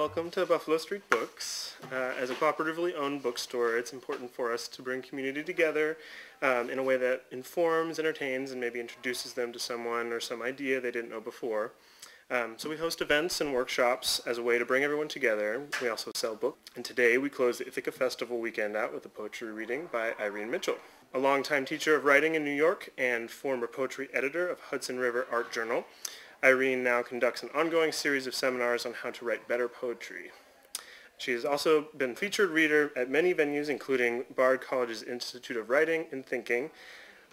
Welcome to Buffalo Street Books. As a cooperatively owned bookstore, it's important for us to bring community together in a way that informs, entertains, and maybe introduces them to someone or some idea they didn't know before. So we host events and workshops as a way to bring everyone together. We also sell books. And today we close the Ithaca Festival weekend out with a poetry reading by Irene Mitchell. A longtime teacher of writing in New York and former poetry editor of Hudson River Art Journal, Irene now conducts an ongoing series of seminars on how to write better poetry. She has also been featured reader at many venues, including Bard College's Institute of Writing and Thinking,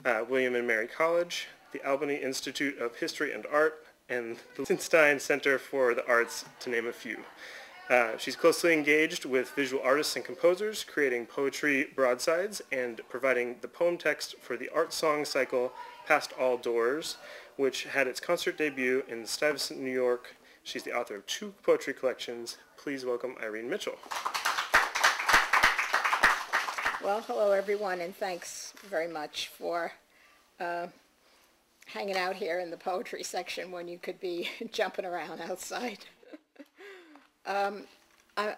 William and Mary College, the Albany Institute of History and Art, and the Liechtenstein Center for the Arts, to name a few. She's closely engaged with visual artists and composers, creating poetry broadsides and providing the poem text for the art song cycle Past All Doors, which had its concert debut in Stuyvesant, New York. She's the author of 2 poetry collections. Please welcome Irene Mitchell. Well, hello everyone, and thanks very much for hanging out here in the poetry section when you could be jumping around outside. I'm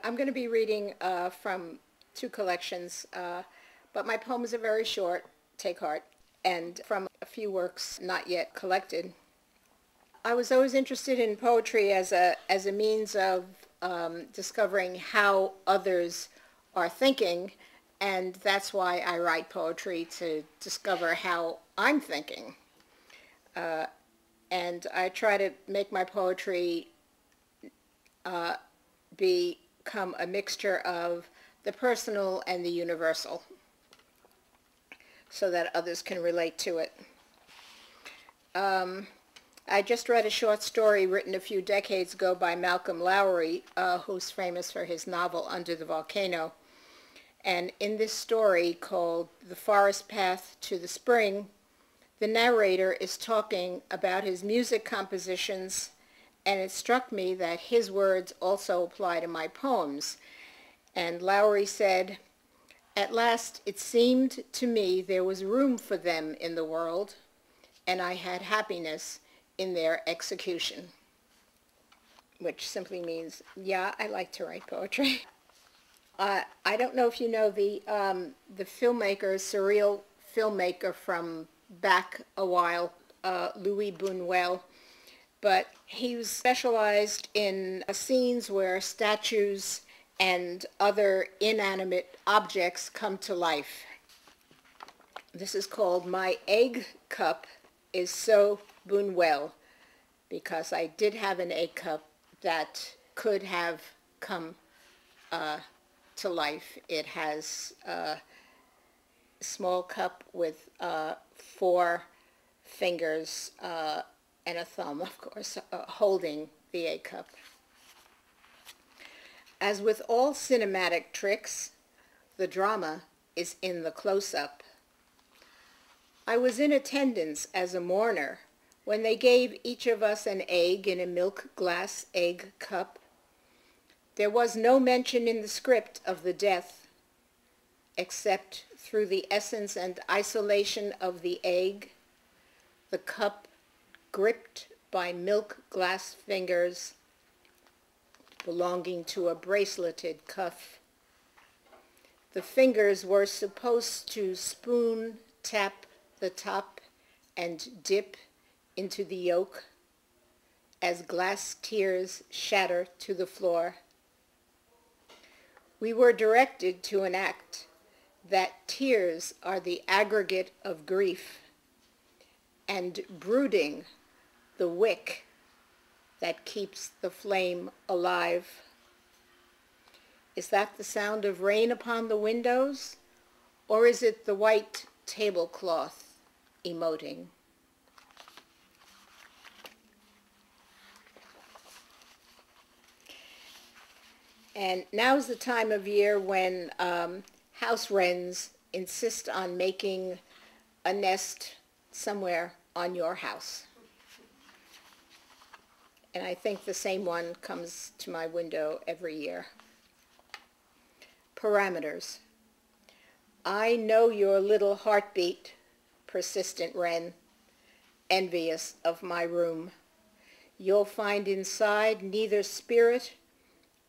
going to be reading from 2 collections, but my poems are very short, take heart, and from a few works not yet collected. I was always interested in poetry as a means of discovering how others are thinking, and that's why I write poetry, to discover how I'm thinking. And I try to make my poetry become a mixture of the personal and the universal, so that others can relate to it. I just read a short story written a few decades ago by Malcolm Lowry, who's famous for his novel Under the Volcano. And in this story, called The Forest Path to the Spring, the narrator is talking about his music compositions, and it struck me that his words also apply to my poems. And Lowry said, "At last it seemed to me there was room for them in the world, and I had happiness in their execution." Which simply means, yeah, I like to write poetry. I don't know if you know the filmmaker, surreal filmmaker from back a while, Louis Buñuel, but he was specialized in scenes where statues and other inanimate objects come to life. This is called My Egg Cup is So Buñuel, because I did have an egg cup that could have come to life. It has a small cup with 4 fingers and a thumb, of course, holding the egg cup. As with all cinematic tricks, the drama is in the close-up. I was in attendance as a mourner when they gave each of us an egg in a milk glass egg cup. There was no mention in the script of the death, except through the essence and isolation of the egg, the cup gripped by milk glass fingers belonging to a braceleted cuff. The fingers were supposed to spoon tap the top and dip into the yolk as glass tears shatter to the floor. We were directed to enact that tears are the aggregate of grief, and brooding the wick that keeps the flame alive. Is that the sound of rain upon the windows, or is it the white tablecloth emoting? And now's the time of year when house wrens insist on making a nest somewhere on your house. And I think the same one comes to my window every year. Parameters. I know your little heartbeat, persistent wren, envious of my room. You'll find inside neither spirit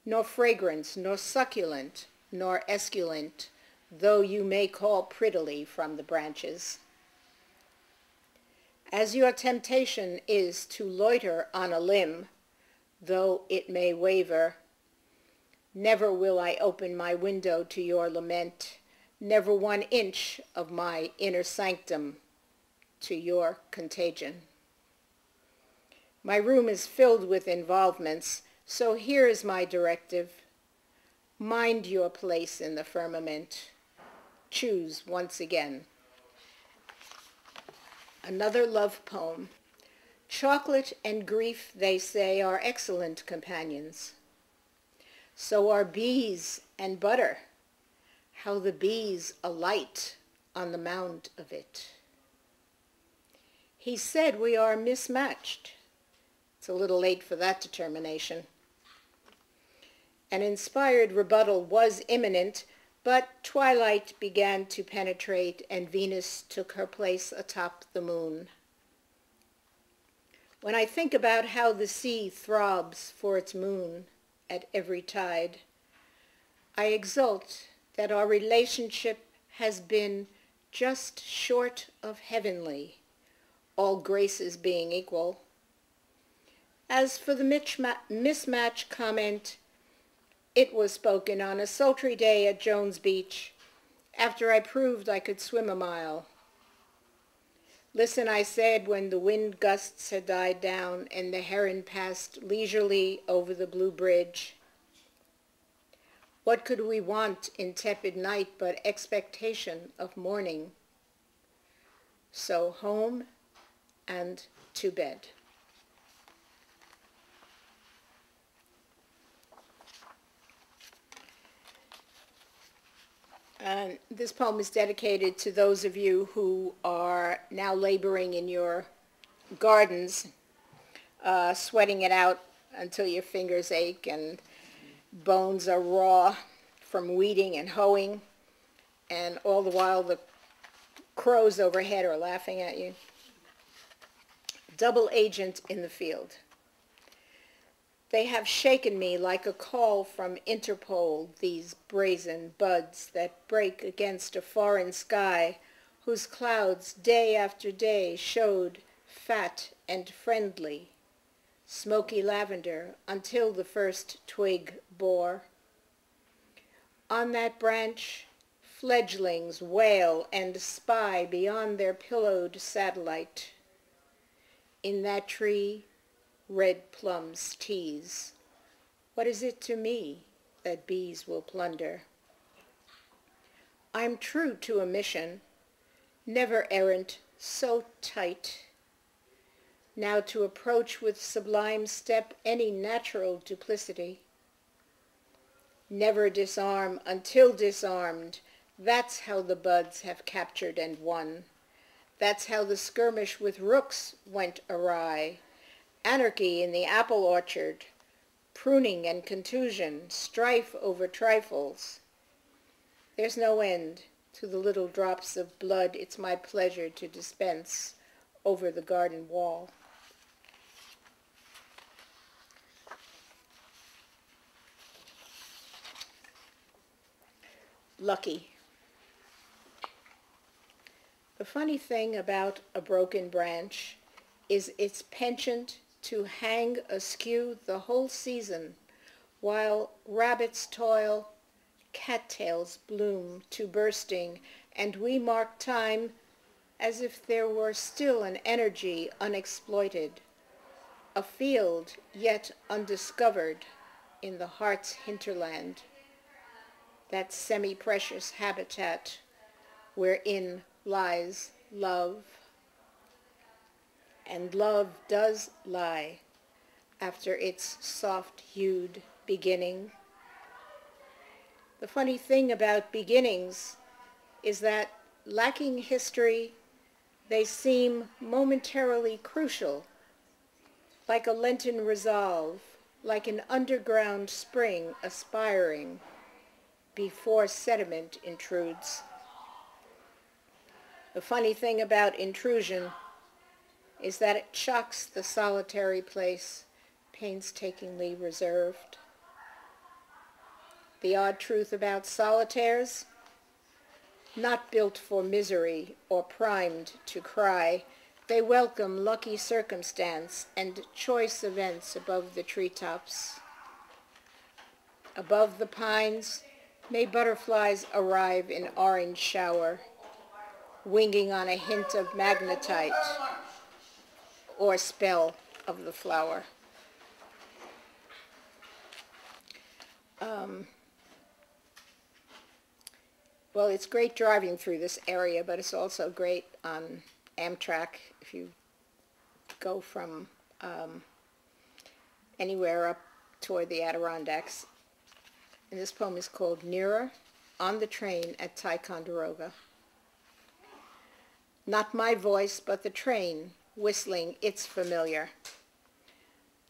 nor fragrance, nor succulent, nor esculent, though you may call prettily from the branches. As your temptation is to loiter on a limb, though it may waver, never will I open my window to your lament, never 1 inch of my inner sanctum to your contagion. My room is filled with involvements, so here is my directive. Mind your place in the firmament. Choose once again. Another love poem. Chocolate and grief, they say, are excellent companions. So are bees and butter. How the bees alight on the mound of it. He said we are mismatched. It's a little late for that determination. An inspired rebuttal was imminent, but twilight began to penetrate and Venus took her place atop the moon. When I think about how the sea throbs for its moon at every tide, I exult that our relationship has been just short of heavenly, all graces being equal. As for the mismatch comment, it was spoken on a sultry day at Jones Beach, after I proved I could swim a mile. Listen, I said, when the wind gusts had died down and the heron passed leisurely over the blue bridge. What could we want in tepid night but expectation of morning? So home and to bed. And this poem is dedicated to those of you who are now laboring in your gardens, sweating it out until your fingers ache and bones are raw from weeding and hoeing, and all the while the crows overhead are laughing at you. Double agent in the field. They have shaken me like a call from Interpol, these brazen buds that break against a foreign sky whose clouds day after day showed fat and friendly, smoky lavender until the first twig bore. On that branch, fledglings wail and spy beyond their pillowed satellite. In that tree, red plums tease. What is it to me that bees will plunder? I'm true to a mission, never errant, so tight. Now to approach with sublime step any natural duplicity. Never disarm until disarmed. That's how the buds have captured and won. That's how the skirmish with rooks went awry. Anarchy in the apple orchard, pruning and contusion, strife over trifles. There's no end to the little drops of blood it's my pleasure to dispense over the garden wall. Lucky. The funny thing about a broken branch is its penchant to hang askew the whole season, while rabbits toil, cattails bloom to bursting, and we mark time as if there were still an energy unexploited, a field yet undiscovered in the heart's hinterland, that semi-precious habitat wherein lies love. And love does lie after its soft-hued beginning. The funny thing about beginnings is that, lacking history, they seem momentarily crucial, like a Lenten resolve, like an underground spring aspiring before sediment intrudes. The funny thing about intrusion is that it shocks the solitary place painstakingly reserved. The odd truth about solitaires? Not built for misery or primed to cry, they welcome lucky circumstance and choice events above the treetops. Above the pines, may butterflies arrive in orange shower, winging on a hint of magnetite or spell of the flower. Well, it's great driving through this area, but it's also great on Amtrak if you go from anywhere up toward the Adirondacks. And this poem is called Nearer, on the train at Ticonderoga. Not my voice, but the train, whistling its familiar.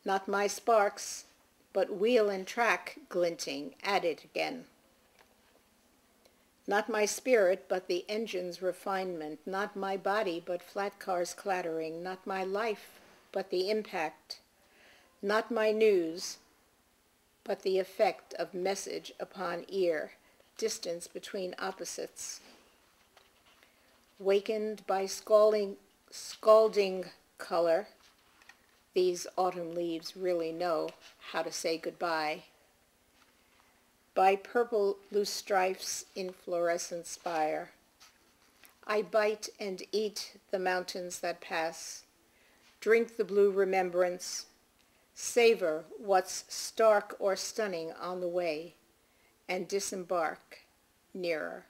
Not my sparks, but wheel and track glinting at it again. Not my spirit, but the engine's refinement. Not my body, but flat cars clattering. Not my life, but the impact. Not my news, but the effect of message upon ear, distance between opposites. Wakened by scalding color, these autumn leaves really know how to say goodbye. By purple loosestrifes in fluorescent spire, I bite and eat the mountains that pass, drink the blue remembrance, savor what's stark or stunning on the way, and disembark nearer.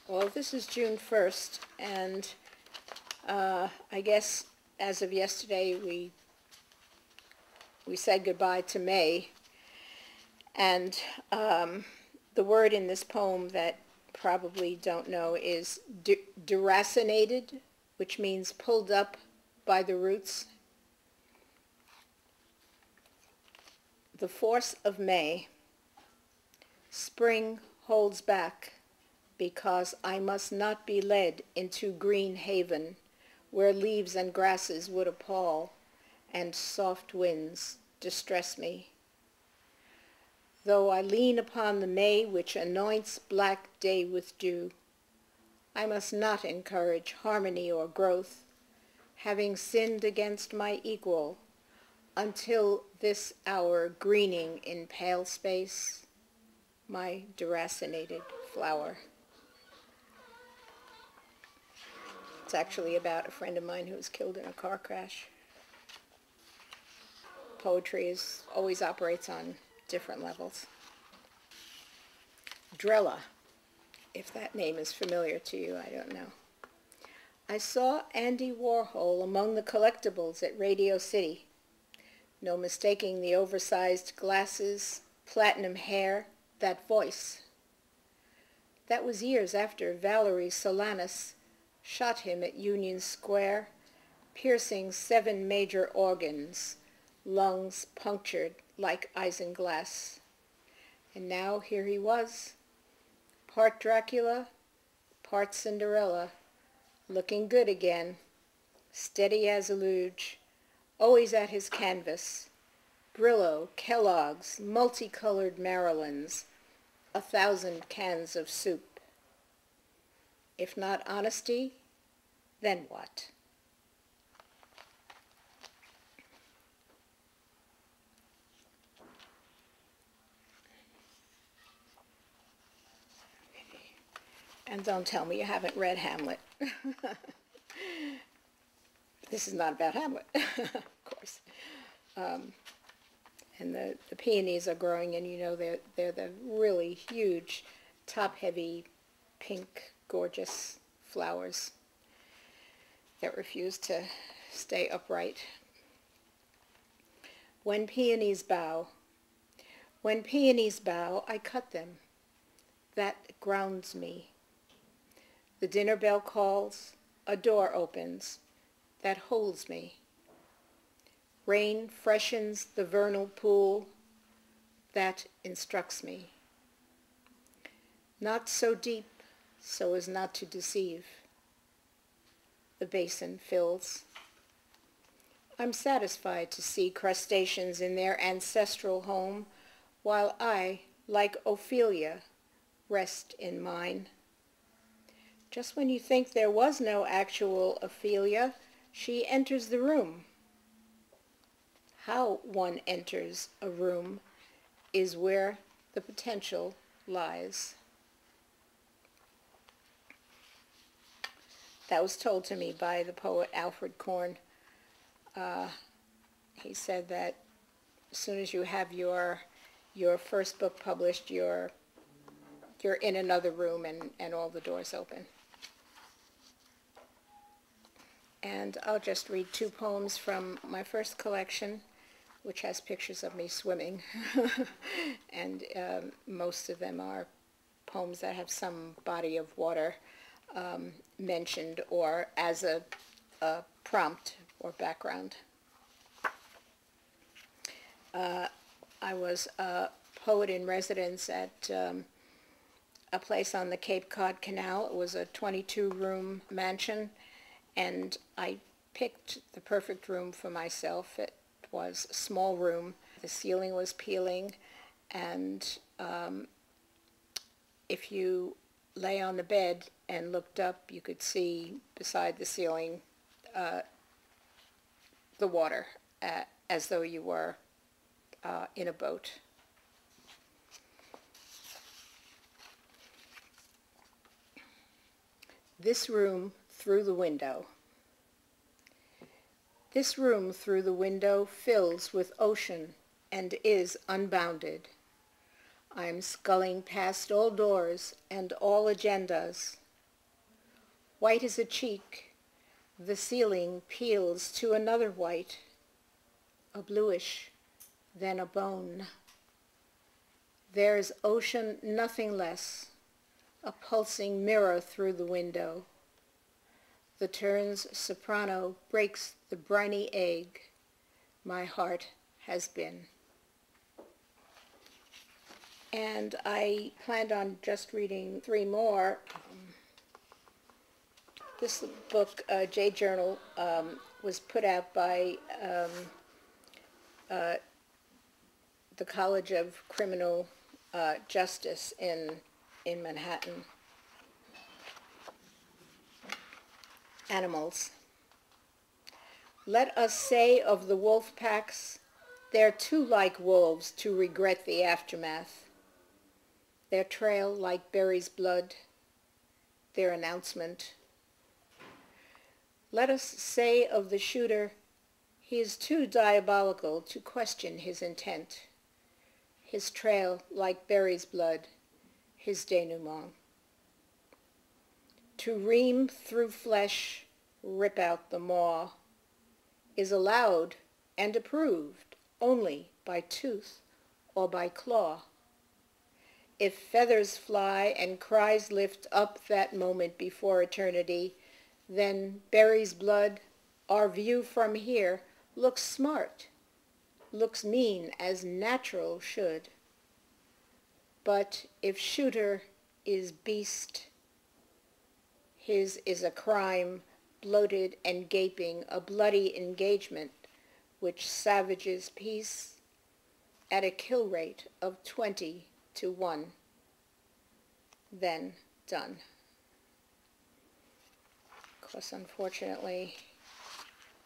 Well, this is June 1st, and I guess as of yesterday we said goodbye to May, and the word in this poem that probably don't know is deracinated, which means pulled up by the roots. The force of May. Spring holds back because I must not be led into green haven where leaves and grasses would appall and soft winds distress me. Though I lean upon the May which anoints black day with dew, I must not encourage harmony or growth, having sinned against my equal, until this hour greening in pale space, my deracinated flower. It's actually about a friend of mine who was killed in a car crash. Poetry always operates on different levels. Drella, if that name is familiar to you, I don't know. I saw Andy Warhol among the collectibles at Radio City. No mistaking the oversized glasses, platinum hair, that voice. That was years after Valerie Solanas shot him at Union Square, piercing 7 major organs, lungs punctured like isinglass. And now here he was, part Dracula, part Cinderella, looking good again, steady as a luge, always at his canvas. Brillo, Kellogg's, multicolored Marylands, 1,000 cans of soup. If not honesty, then what? And don't tell me you haven't read Hamlet. This is not about Hamlet, of course. And the peonies are growing, and you know they're the really huge, top-heavy, pink, gorgeous flowers that refuse to stay upright. When peonies bow, I cut them. That grounds me. The dinner bell calls, a door opens, that holds me. Rain freshens the vernal pool, that instructs me. Not so deep so as not to deceive. The basin fills. I'm satisfied to see crustaceans in their ancestral home while I, like Ophelia, rest in mine. Just when you think there was no actual Ophelia, she enters the room. How one enters a room is where the potential lies. That was told to me by the poet Alfred Korn. He said that as soon as you have your first book published, you're in another room and all the doors open. And I'll just read two poems from my first collection, which has pictures of me swimming. And most of them are poems that have some body of water mentioned or as a prompt or background. I was a poet in residence at a place on the Cape Cod Canal. It was a 22-room mansion, and I picked the perfect room for myself. It was a small room. The ceiling was peeling, and if you lay on the bed and looked up, you could see beside the ceiling the water, as though you were in a boat. This room through the window. This room through the window fills with ocean and is unbounded. I am sculling past all doors and all agendas. White as a cheek, the ceiling peels to another white, a bluish, then a bone. There's ocean nothing less, a pulsing mirror through the window. The turn's soprano breaks the briny egg my heart has been. And I planned on just reading three more. This book, J Journal, was put out by the College of Criminal Justice in Manhattan. Animals. Let us say of the wolf packs, they're too like wolves to regret the aftermath. Their trail like Berry's blood, their announcement. Let us say of the shooter, he is too diabolical to question his intent. His trail like Berry's blood, his denouement. To ream through flesh, rip out the maw, is allowed and approved only by tooth or by claw. If feathers fly and cries lift up that moment before eternity, then Berry's blood, our view from here, looks smart, looks mean as natural should. But if shooter is beast, his is a crime, bloated and gaping, a bloody engagement which savages peace at a kill rate of 20 to 1. Then done. Of course, unfortunately,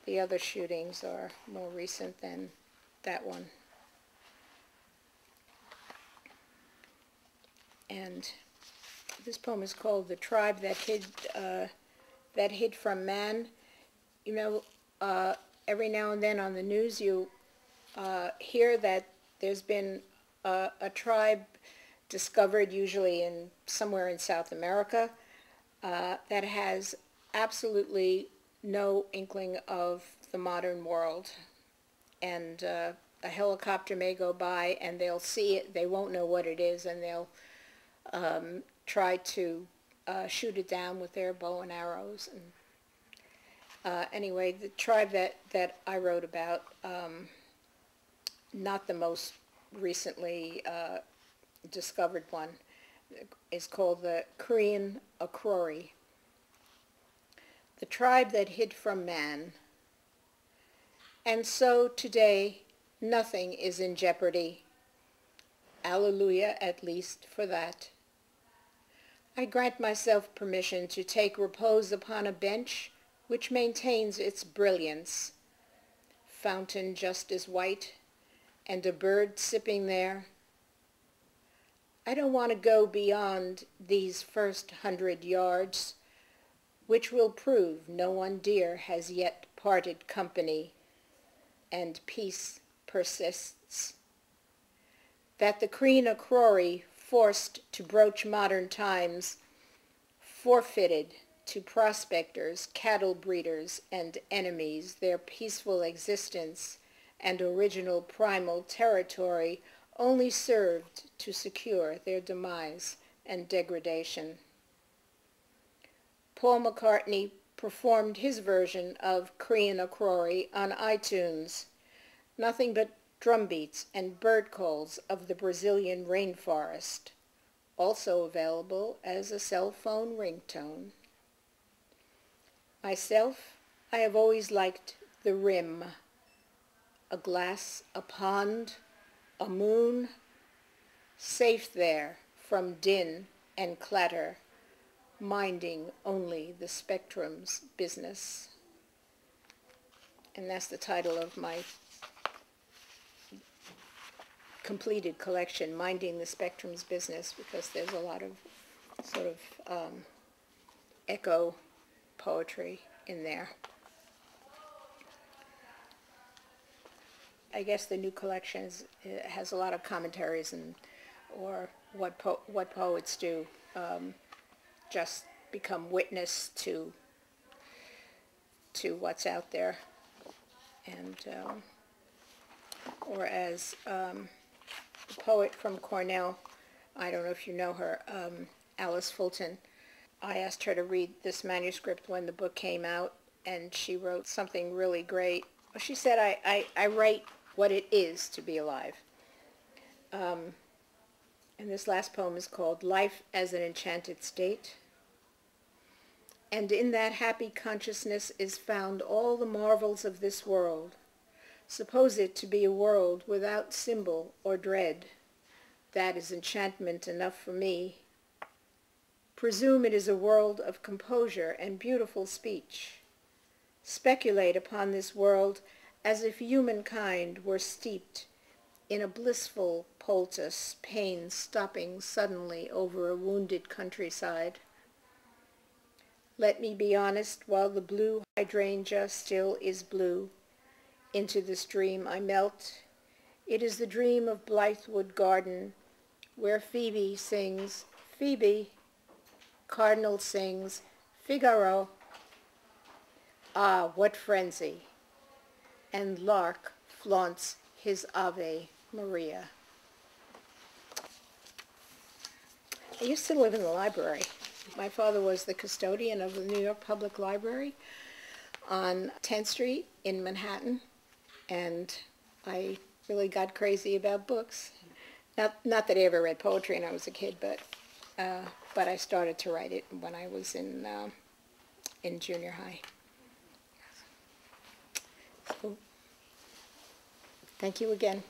the other shootings are more recent than that one. And this poem is called "The Tribe That Hid from Man." You know, every now and then on the news you hear that there's been a tribe discovered, usually somewhere in South America, that has absolutely no inkling of the modern world. And a helicopter may go by and they'll see it, they won't know what it is, and they'll try to shoot it down with their bow and arrows. And anyway, the tribe that I wrote about, not the most recently discovered one, is called the Korean Akrori. The tribe that hid from man. And so today, nothing is in jeopardy. Alleluia, at least, for that. I grant myself permission to take repose upon a bench which maintains its brilliance, fountain just as white, and a bird sipping there. I don't want to go beyond these first 100 yards, which will prove no one dear has yet parted company, and peace persists. That the Crean o' Crory, forced to broach modern times, forfeited to prospectors, cattle breeders, and enemies their peaceful existence and original primal territory, only served to secure their demise and degradation. Paul McCartney performed his version of Crean o' Crory on iTunes. Nothing but drumbeats and bird calls of the Brazilian rainforest, also available as a cell phone ringtone. Myself, I have always liked the rim, a glass, a pond, a moon, safe there from din and clatter, minding only the spectrum's business. And that's the title of my completed collection, Minding the Spectrum's Business, because there's a lot of sort of echo poetry in there. I guess the new collection has a lot of commentaries and or what poets do, just become witness to what's out there, and or as a poet from Cornell, I don't know if you know her, Alice Fulton. I asked her to read this manuscript when the book came out, and she wrote something really great. She said, I write what it is to be alive. And this last poem is called Life as an Enchanted State. And in that happy consciousness is found all the marvels of this world. Suppose it to be a world without symbol or dread. That is enchantment enough for me. Presume it is a world of composure and beautiful speech. Speculate upon this world as if humankind were steeped in a blissful poultice, pain stopping suddenly over a wounded countryside. Let me be honest, while the blue hydrangea still is blue, into this dream I melt. It is the dream of Blythewood Garden, where Phoebe sings, Phoebe, Cardinal sings, Figaro. Ah, what frenzy! And Lark flaunts his Ave Maria. I used to live in the library. My father was the custodian of the New York Public Library on 10th Street in Manhattan, and I really got crazy about books. Not that I ever read poetry when I was a kid, but I started to write it when I was in junior high. So, thank you again.